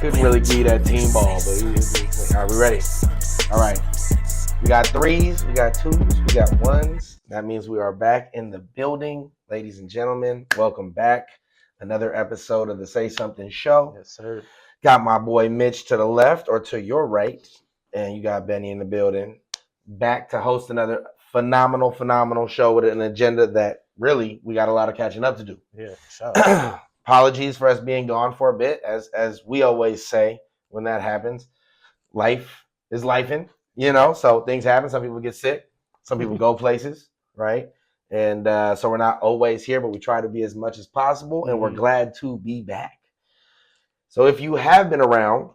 Couldn't really be that team ball, but all right, we ready? All right. We got threes, we got twos, we got ones. That means we are back in the building. Ladies and gentlemen, welcome back. Another episode of the Say Something show. Yes, sir. Got my boy Mitch to the left or to your right, and you got Benny in the building. Back to host another phenomenal show with an agenda that really we got a lot of catching up to do. Yeah, sure. Apologies for us being gone for a bit, as we always say when that happens. Life is lifing, so things happen. Some people get sick, some people go places, right? And so we're not always here, but we try to be as much as possible, and we're glad to be back. So if you have been around,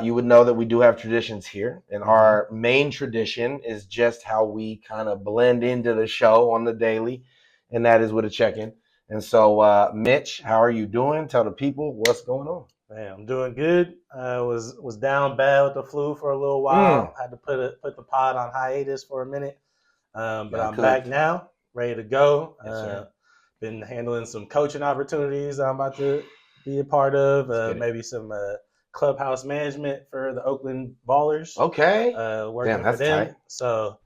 you would know that we do have traditions here, and our main tradition is just how we kind of blend into the show on the daily, and that is with a check-in. And so, Mitch, how are you doing? Tell the people what's going on. Man, I'm doing good. I was down bad with the flu for a little while. Had to put the pod on hiatus for a minute, but I'm back now, ready to go. Yes, been handling some coaching opportunities I'm about to be a part of. Maybe some clubhouse management for the Oakland Ballers. Okay, working for them. Tight. So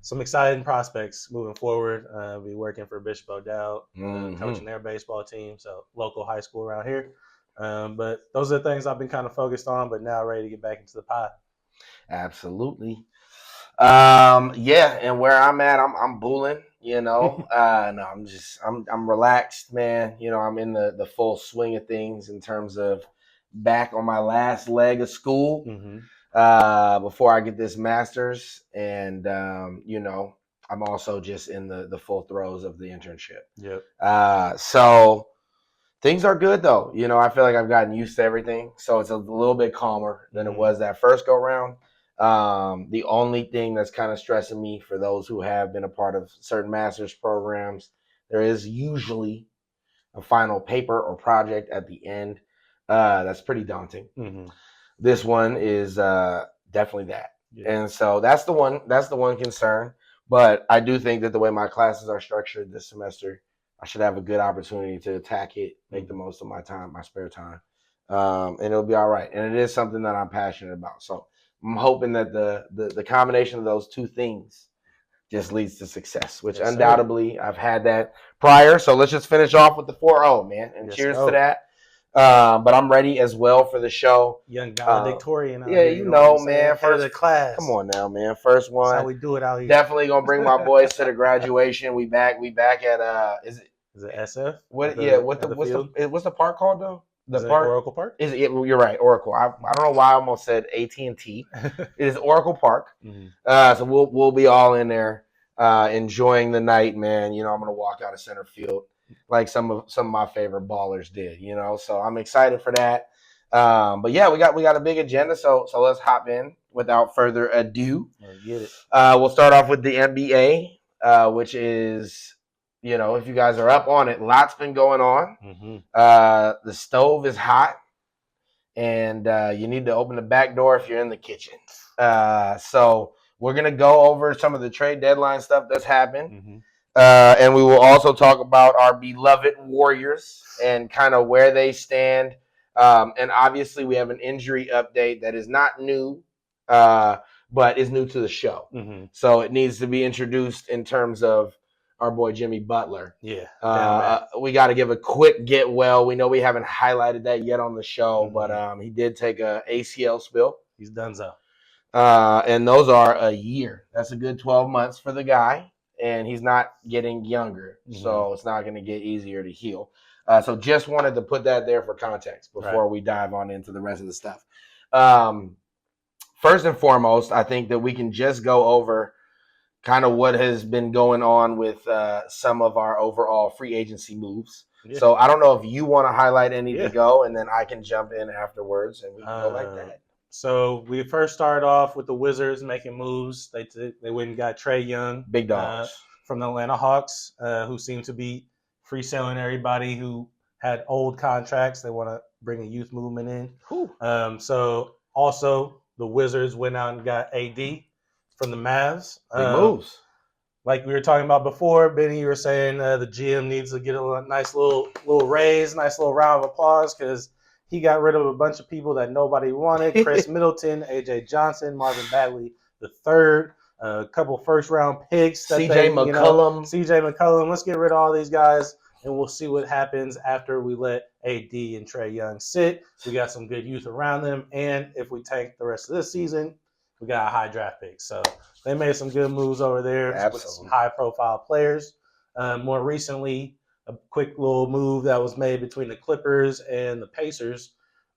some exciting prospects moving forward. Be working for Bishop O'Dowd, coaching their baseball team. So local high school around here. But those are the things I've been kind of focused on, but now ready to get back into the pod. Absolutely. And where I'm at, I'm bulling, no, I'm relaxed, man. I'm in the full swing of things in terms of back on my last leg of school before I get this master's. And, I'm also just in the full throes of the internship. Yep. So things are good, though. I feel like I've gotten used to everything. So it's a little bit calmer than it was that first go round. The only thing that's kind of stressing me for those who have been a part of certain master's programs, there is usually a final paper or project at the end. That's pretty daunting. This one is definitely that. Yeah. And so that's the one concern. But I do think that the way my classes are structured this semester, I should have a good opportunity to attack it, make the most of my time, my spare time. And it'll be all right. And it is something that I'm passionate about. So I'm hoping that the combination of those two things just leads to success, which undoubtedly I've had that prior. So let's just finish off with the 4-0, man. And cheers to that. But I'm ready as well for the show. Young valedictorian. Man. First of the class. Come on now, man. First one. That's how we do it out here. Definitely gonna bring my boys to the graduation. We back at Is it SF? What's the park called though? Is it Oracle Park? You're right, Oracle. I don't know why I almost said AT&T. It is Oracle Park. So we'll be all in there enjoying the night, man. I'm gonna walk out of center field like some of my favorite ballers did. So I'm excited for that. But yeah, we got a big agenda. So let's hop in without further ado. Get it. We'll start off with the NBA, which is. If you guys are up on it, lots been going on. The stove is hot, and you need to open the back door if you're in the kitchen. So we're going to go over some of the trade deadline stuff that's happened. And we will also talk about our beloved Warriors and kind of where they stand. And obviously we have an injury update that is not new, but is new to the show. So it needs to be introduced in terms of our boy Jimmy Butler. Yeah. We got to give a quick get well. We know we haven't highlighted that yet on the show, but he did take a ACL spill. He's done so. And those are a year. That's a good 12 months for the guy, and he's not getting younger, so it's not going to get easier to heal. So just wanted to put that there for context before we dive on into the rest of the stuff. First and foremost, I think that we can just go over kind of what has been going on with some of our overall free agency moves. Yeah. So I don't know if you want to highlight any to go, and then I can jump in afterwards, and we can go like that. So we first started off with the Wizards making moves. They went and got Trae Young, big dogs from the Atlanta Hawks, who seem to be free selling everybody who had old contracts. They want to bring a youth movement in. So also the Wizards went out and got AD from the Mavs. Big moves. Like we were talking about before, Benny, you were saying the GM needs to get a nice little raise, nice little round of applause because he got rid of a bunch of people that nobody wanted. Chris Middleton, A.J. Johnson, Marvin Bagley the third, a couple first-round picks. C.J. McCollum. C.J. McCollum. Let's get rid of all these guys, and we'll see what happens after we let A.D. and Trae Young sit. We got some good youth around them, and if we tank the rest of this season, we got a high draft pick. So they made some good moves over there with some high-profile players. More recently, a quick little move that was made between the Clippers and the Pacers.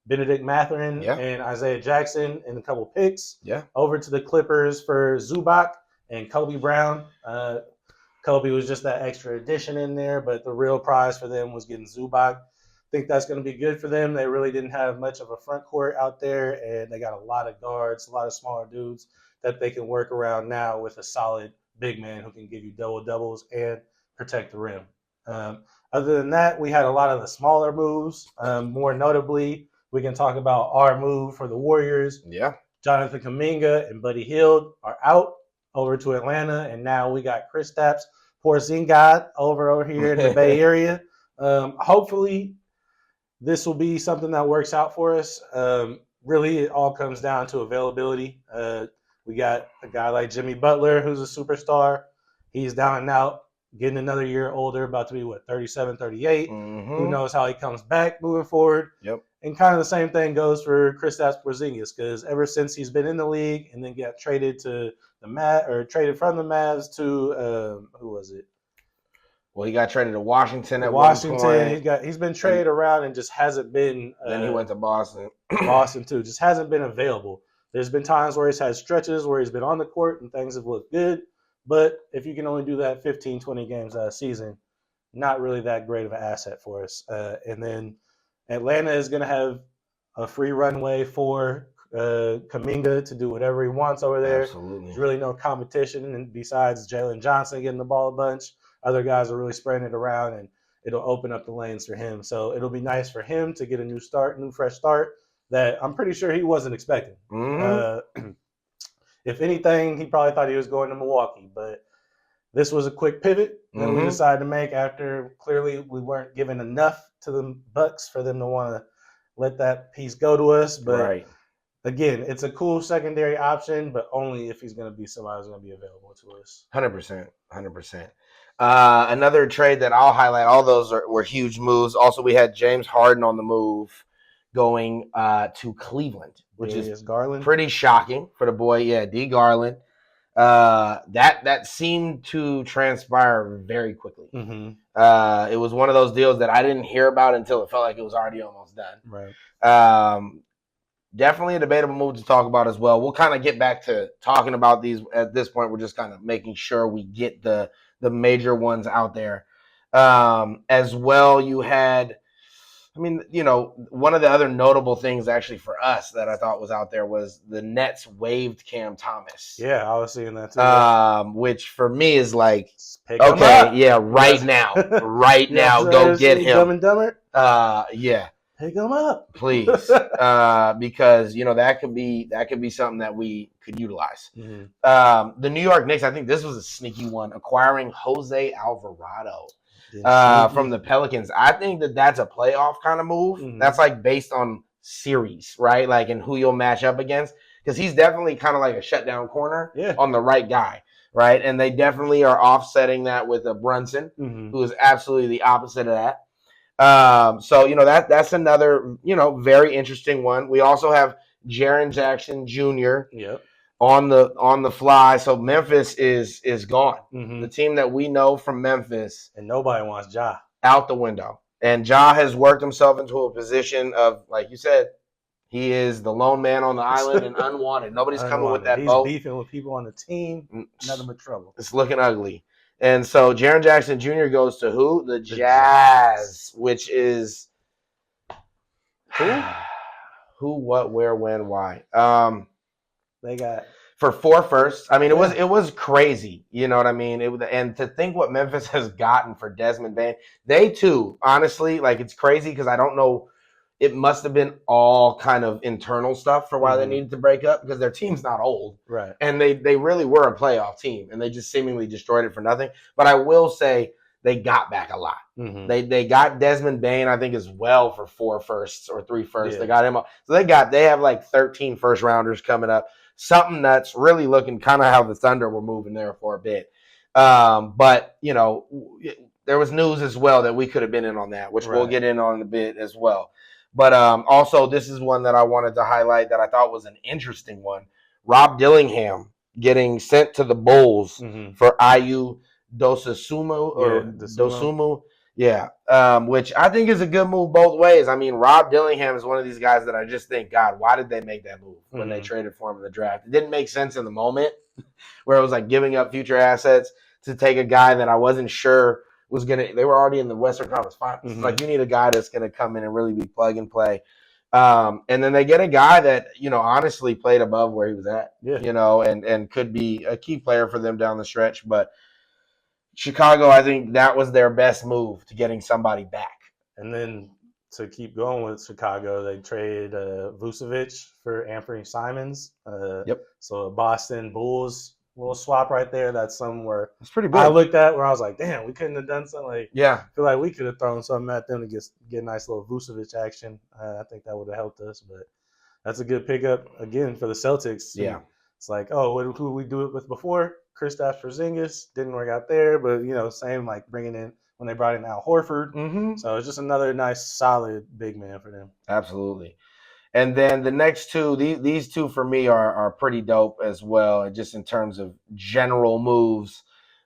Benedict Mathurin and Isaiah Jackson and a couple picks over to the Clippers for Zubac and Kobe Brown. Kobe was just that extra addition in there, but the real prize for them was getting Zubac. I think that's going to be good for them. They really didn't have much of a front court out there, and they got a lot of guards, a lot of smaller dudes that they can work around now with a solid big man who can give you double-doubles and protect the rim. Other than that, we had a lot of the smaller moves. More notably, we can talk about our move for the Warriors. Yeah. Jonathan Kuminga and Buddy Hield are out over to Atlanta, and now we got Kristaps Porzingis over here in the Bay Area. Hopefully, this will be something that works out for us. Really, it all comes down to availability. We got a guy like Jimmy Butler, who's a superstar. He's down and out, getting another year older, about to be, 37, 38. Mm-hmm. Who knows how he comes back moving forward. Yep. And kind of the same thing goes for Kristaps Porzingis, because ever since he's been in the league and then got traded to traded from the Mavs to who was it? Well, he got traded to Washington at one point. He's been traded around and just hasn't been. Then he went to Boston. Boston too, just hasn't been available. There's been times where he's had stretches where he's been on the court and things have looked good, but if you can only do that 15, 20 games a season, not really that great of an asset for us. And then Atlanta is going to have a free runway for Kuminga to do whatever he wants over there. Absolutely. There's really no competition, and besides Jalen Johnson getting the ball a bunch, other guys are really spreading it around, and it'll open up the lanes for him. So it'll be nice for him to get a new fresh start that I'm pretty sure he wasn't expecting. Mm-hmm. If anything, he probably thought he was going to Milwaukee, but this was a quick pivot that we decided to make after clearly we weren't giving enough to the Bucks for them to want to let that piece go to us. But again, it's a cool secondary option, but only if he's going to be somebody who's going to be available to us. 100%. Another trade that I'll highlight, all those were huge moves. Also, we had James Harden on the move going to Cleveland, which is Garland. Pretty shocking for the boy. Yeah, D. Garland. That seemed to transpire very quickly. Mm-hmm. It was one of those deals that I didn't hear about until it felt like it was already almost done. Right. Definitely a debatable move to talk about as well. We'll kind of get back to talking about these at this point. We're just kind of making sure we get the major ones out there. As well, you had, one of the other notable things actually for us that I thought was out there was the Nets waived Cam Thomas. Yeah, I was seeing that too. Which for me is like, okay, yeah, right now, go get him. Dumb and Dumber? Yeah. Pick him up, please, because that could be something that we could utilize. Mm-hmm. The New York Knicks, I think this was a sneaky one, acquiring Jose Alvarado from the Pelicans. I think that's a playoff kind of move. Mm-hmm. That's like based on series, right? Like, and who you'll match up against, because he's definitely kind of like a shutdown corner on the right guy, right? And they definitely are offsetting that with a Brunson, who is absolutely the opposite of that. So that's another very interesting one. We also have Jaren Jackson Jr. on the fly. So Memphis is gone. Mm-hmm. The team that we know from Memphis, and nobody wants Ja out the window. And Ja has worked himself into a position of, like you said, he is the lone man on the island and unwanted. Nobody's coming with that boat. He's beefing with people on the team. Nothing but trouble. It's looking ugly. And so Jaren Jackson Jr. goes to who? The Jazz, which is who, what, where, when, why. They got for 4 firsts. I mean, it was crazy. You know what I mean? And to think what Memphis has gotten for Desmond Bane, they too, honestly, like, it's crazy because I don't know. It must have been all kind of internal stuff for why they needed to break up, because their team's not old. Right. And they really were a playoff team, and they just seemingly destroyed it for nothing. But I will say they got back a lot. Mm-hmm. They got Desmond Bane, I think, as well for 4 firsts or 3 firsts. Yeah. They got him up. So they have like 13 first rounders coming up. Something that's really looking kind of how the Thunder were moving there for a bit. But, you know, there was news as well that we could have been in on that, which we'll get in on in a bit as well. But also, this is one that I wanted to highlight that I thought was an interesting one. Rob Dillingham getting sent to the Bulls for Ayu Dosumu. Yeah, which I think is a good move both ways. I mean, Rob Dillingham is one of these guys that I just think, God, why did they make that move when they traded for him in the draft? It didn't make sense in the moment where it was like giving up future assets to take a guy that I wasn't sure was going to – they were already in the Western Conference Finals. Like, you need a guy that's going to come in and really be plug and play. And then they get a guy that, you know, honestly played above where he was at, you know, and could be a key player for them down the stretch. But Chicago, I think that was their best move to getting somebody back. And then to keep going with Chicago, they traded Vucevic for Anthony Simons. So Boston Bulls little swap right there. That's somewhere it's pretty big. I looked at where I was like, damn, we couldn't have done something like. Yeah, I feel like we could have thrown something at them to get a nice little Vucevic action. I think that would have helped us, but that's a good pickup again for the Celtics. Yeah, it's like, oh, who we do it with before? Kristaps Porzingis didn't work out there, but you know, same like bringing in when they brought in Al Horford. So it's just another nice, solid big man for them. Absolutely. And then the next two, these two for me are pretty dope as well, just in terms of general moves.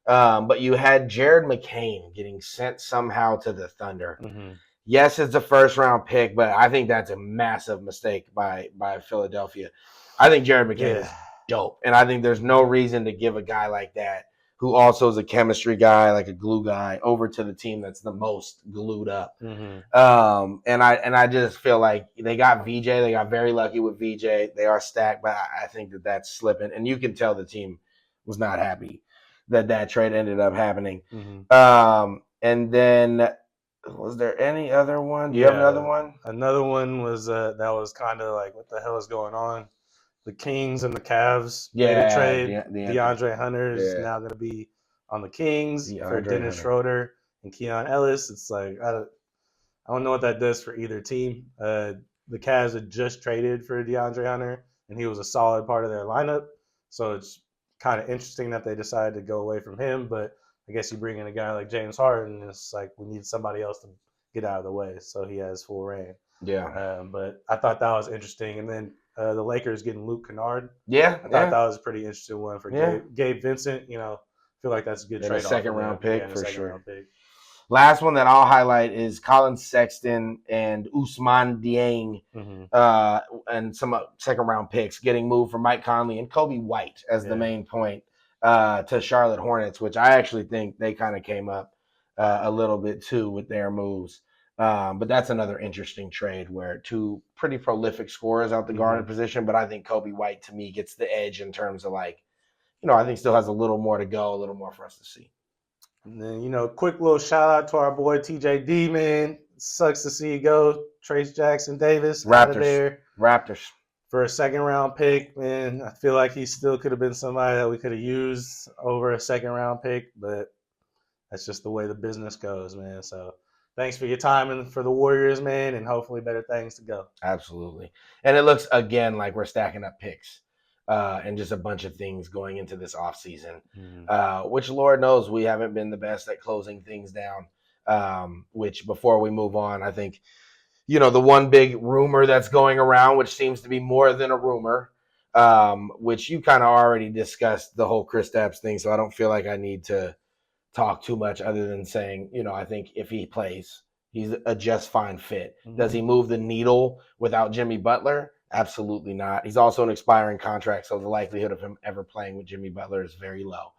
But you had Jared McCain getting sent somehow to the Thunder. Yes, it's a first-round pick, but I think that's a massive mistake by Philadelphia. I think Jared McCain is dope, and I think there's no reason to give a guy like that, who also is a chemistry guy, like a glue guy, over to the team that's the most glued up. And I just feel like they got VJ. They got very lucky with VJ. They are stacked, but I think that's slipping. And you can tell the team was not happy that trade ended up happening. And then was there any other one? Do you have another one? Another one was that was kind of like, what the hell is going on? The Kings and the Cavs made a trade. DeAndre Hunter is now going to be on the Kings for Dennis Schröder and Keon Ellis. It's like I don't know what that does for either team. The Cavs had just traded for DeAndre Hunter, and he was a solid part of their lineup. So it's kind of interesting that they decided to go away from him. But I guess you bring in a guy like James Harden, and it's like we need somebody else to get out of the way so he has full reign. But I thought that was interesting. And then the Lakers getting Luke Kennard. I thought that was a pretty interesting one for Gabe Vincent. You know, I feel like that's a good trade. A second-round pick for sure. Last one that I'll highlight is Collin Sexton and Ousmane Dieng and some second-round picks getting moved from Mike Conley and Kobe White as the main point to Charlotte Hornets, which I actually think they kind of came up a little bit too with their moves. But that's another interesting trade where two pretty prolific scorers out the guard position. But I think Kobe White, to me, gets the edge in terms of like, you know, I think still has a little more to go, a little more for us to see. And then, you know, quick little shout out to our boy TJD, man. Sucks to see you go. Trayce Jackson-Davis out of there. Raptors. For a second-round pick, man. I feel like he still could have been somebody that we could have used over a second-round pick. But that's just the way the business goes, man. So thanks for your time and for the Warriors, man, and hopefully better things to go. Absolutely. And it looks, again, like we're stacking up picks and just a bunch of things going into this offseason, which, Lord knows, we haven't been the best at closing things down, which before we move on, I think, you know, the one big rumor that's going around, which seems to be more than a rumor, which you kind of already discussed the whole Kristaps thing, so I don't feel like I need to talk too much other than saying, you know, I think if he plays, he's a just fine fit. Does he move the needle without Jimmy Butler? Absolutely not. He's also an expiring contract, so the likelihood of him ever playing with Jimmy Butler is very low.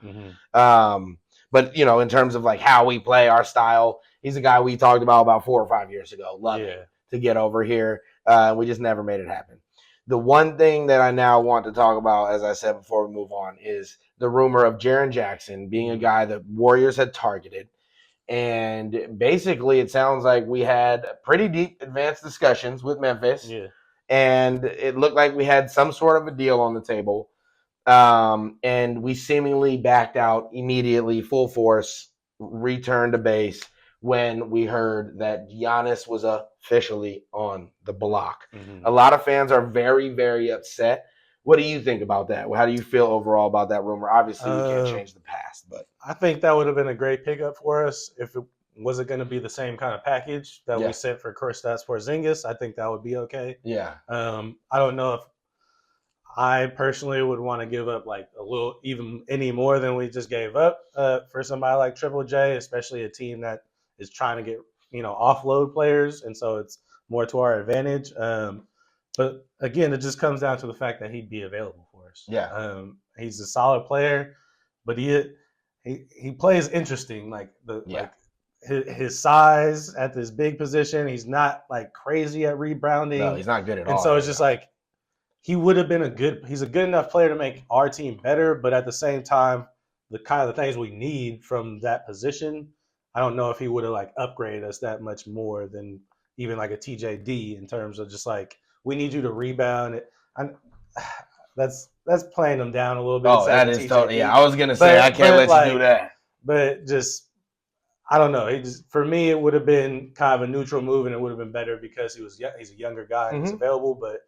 But, you know, in terms of like how we play, our style, he's a guy we talked about 4 or 5 years ago, loving to get over here. We just never made it happen. The one thing that I now want to talk about, as I said before we move on, is the rumor of Jaren Jackson being a guy that Warriors had targeted. And basically, it sounds like we had pretty deep advanced discussions with Memphis. And it looked like we had some sort of a deal on the table. And we seemingly backed out immediately, full force, return to base when we heard that Giannis was officially on the block. Mm-hmm. A lot of fans are very, very upset. What do you think about that? How do you feel overall about that rumor? Obviously, we can't change the past, but I think that would have been a great pickup for us if it wasn't going to be the same kind of package that we sent for Kristaps Porzingis. I think that would be okay. Yeah. I don't know if I personally would want to give up like a little, even any more than we just gave up for somebody like Triple J, especially a team that is trying to get offload players, and so it's more to our advantage. But again, it just comes down to the fact that he'd be available for us. Yeah. He's a solid player, but he plays interesting. Like like his size at this big position, he's not like crazy at rebounding. No, he's not good at all. And so it's just like he would have been he's a good enough player to make our team better, but at the same time, the kind of the things we need from that position, I don't know if he would have like upgraded us that much more than even like a TJD in terms of just like, we need you to rebound. That's playing them down a little bit. Oh, that is totally. Yeah, I was gonna say I can't let you do that. But just, I don't know. For me, it would have been kind of a neutral move, and it would have been better because he's a younger guy and he's available. But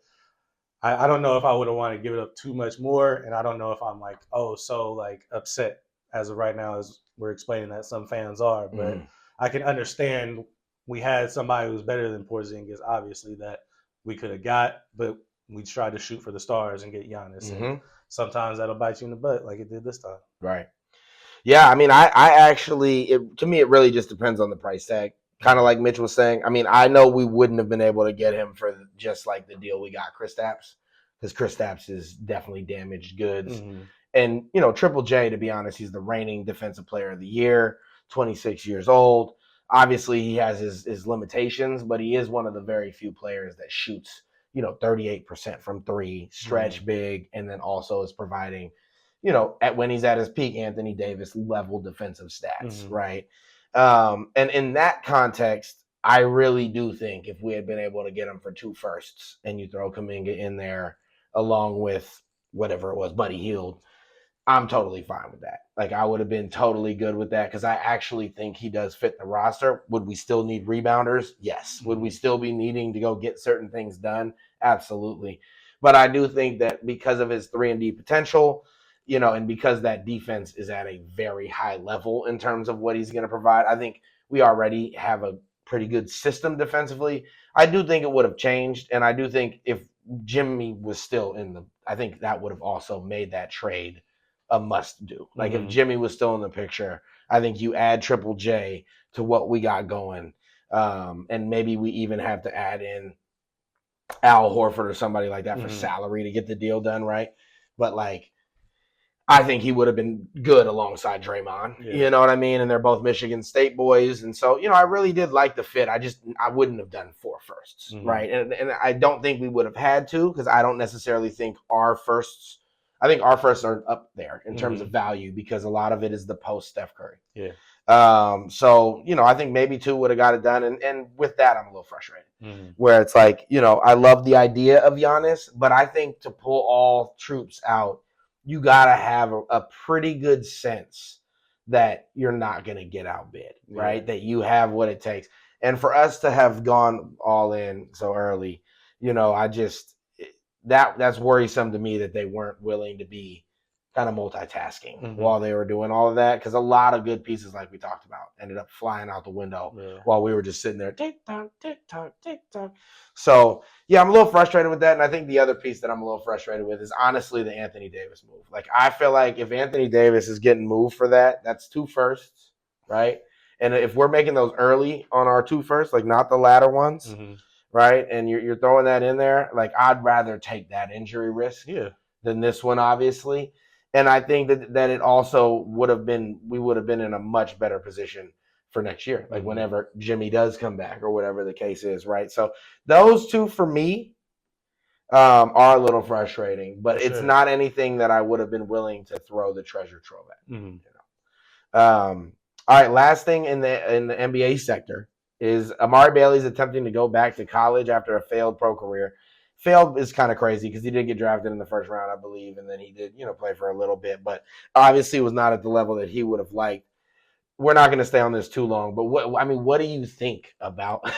I don't know if I would have wanted to give it up too much more, and I don't know if I'm like so like upset as of right now as we're explaining that some fans are. But I can understand we had somebody who's better than Porzingis, obviously, that we could have got, but we tried to shoot for the stars and get Giannis. And sometimes that'll bite you in the butt like it did this time. Right. Yeah, I mean, I actually, to me, it really just depends on the price tag. Kind of like Mitch was saying. I mean, I know we wouldn't have been able to get him for just like the deal we got Kristaps, because Kristaps is definitely damaged goods. And, Triple J, to be honest, he's the reigning defensive player of the year, 26 years old. Obviously, he has his limitations, but he is one of the very few players that shoots, 38% from three, stretch big, and then also is providing, when he's at his peak, Anthony Davis level defensive stats, right? And in that context, I really do think if we had been able to get him for 2 firsts and you throw Kuminga in there along with whatever it was, Buddy Hield, I'm totally fine with that. Like, I would have been totally good with that because I actually think he does fit the roster. Would we still need rebounders? Yes. Would we still be needing to go get certain things done? Absolutely. But I do think that because of his 3-and-D potential, and because that defense is at a very high level in terms of what he's going to provide, I think we already have a pretty good system defensively. I do think it would have changed, and I do think if Jimmy was still I think that would have also made that trade a must-do. Like, if Jimmy was still in the picture, I think you add Triple J to what we got going, and maybe we even have to add in Al Horford or somebody like that for salary to get the deal done, right? But, like, I think he would have been good alongside Draymond. Yeah. You know what I mean? And they're both Michigan State boys. And so, I really did like the fit. I wouldn't have done 4 firsts, right? And I don't think we would have had to, because I don't necessarily think our firsts – I think our firsts are up there in terms of value because a lot of it is the post Steph Curry. Yeah. So, I think maybe 2 would have got it done. And with that, I'm a little frustrated. Where it's like, I love the idea of Giannis, but I think to pull all troops out, you got to have a pretty good sense that you're not going to get outbid, right? That you have what it takes. And for us to have gone all in so early, that's worrisome to me that they weren't willing to be kind of multitasking while they were doing all of that, because a lot of good pieces, like we talked about, ended up flying out the window while we were just sitting there, tick-tock, tick-tock, tick-tock. So, yeah, I'm a little frustrated with that, and I think the other piece that I'm a little frustrated with is honestly the Anthony Davis move. Like, I feel like if Anthony Davis is getting moved for that, that's 2 firsts, right? And if we're making those early on our 2 firsts, like not the latter ones, right, and you're throwing that in there, like, I'd rather take that injury risk than this one, obviously. And I think that it also we would have been in a much better position for next year, like whenever Jimmy does come back or whatever the case is, right? So those 2 for me are a little frustrating, but it's not anything that I would have been willing to throw the treasure trove at. All right, last thing in the NBA sector is Amar Bailey's attempting to go back to college after a failed pro career. Failed is kind of crazy because he did get drafted in the first round, I believe, and then he did, play for a little bit, but obviously was not at the level that he would have liked. we're not going to stay on this too long, but what do you think about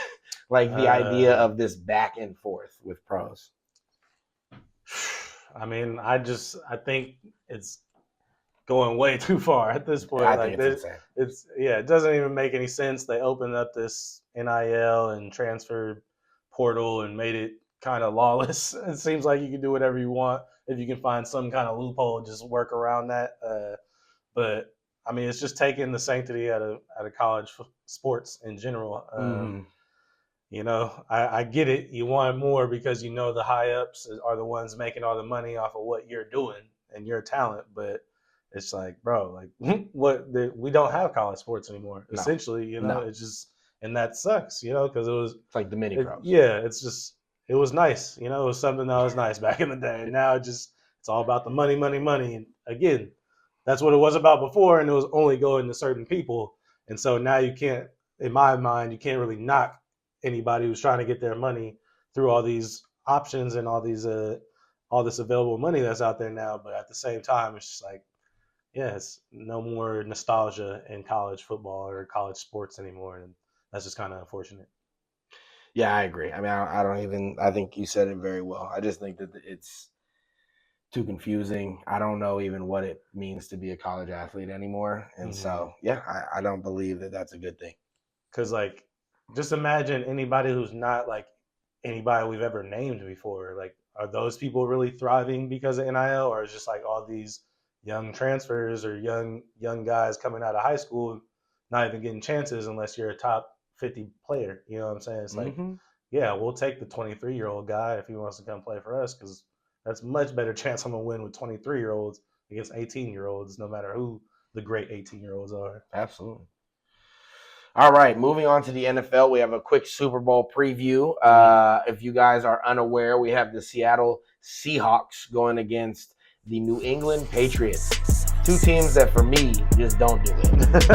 like the idea of this back and forth with pros? I mean, I think it's going way too far at this point. I think it's insane. It doesn't even make any sense. They opened up this NIL and transfer portal and made it kind of lawless. It seems like you can do whatever you want if you can find some kind of loophole, just work around that. But I mean, it's just taking the sanctity out of college sports in general. You know, I get it. You want more because you know the high ups are the ones making all the money off of what you're doing and your talent. But it's like, bro, like we don't have college sports anymore. No. Essentially, you know, it's just, and that sucks, you know, because it's like the mini pros. Yeah, it was nice, you know, it was something that was nice back in the day. And now it's all about the money. And again, that's what it was about before, and it was only going to certain people. And so now you can't, in my mind, you can't really knock anybody who's trying to get their money through all these options and all this available money that's out there now. But at the same time, it's just like, yeah, it's no more nostalgia in college football or college sports anymore, and that's just kind of unfortunate. Yeah, I agree. I mean, I think you said it very well. I just think that it's too confusing. I don't know even what it means to be a college athlete anymore. And so, yeah, I don't believe that that's a good thing. Because, like, just imagine anybody who's not, like, anybody we've ever named before. Like, are those people really thriving because of NIL, or is just, like, all these young transfers or young guys coming out of high school not even getting chances unless you're a top 50 player? You know what I'm saying? It's like, yeah, we'll take the 23-year-old guy if he wants to come play for us, because that's a much better chance I'm going to win with 23-year-olds against 18-year-olds, no matter who the great 18-year-olds are. Absolutely. All right, moving on to the NFL, we have a quick Super Bowl preview. If you guys are unaware, we have the Seattle Seahawks going against the New England Patriots. Two teams that, for me, just don't do it.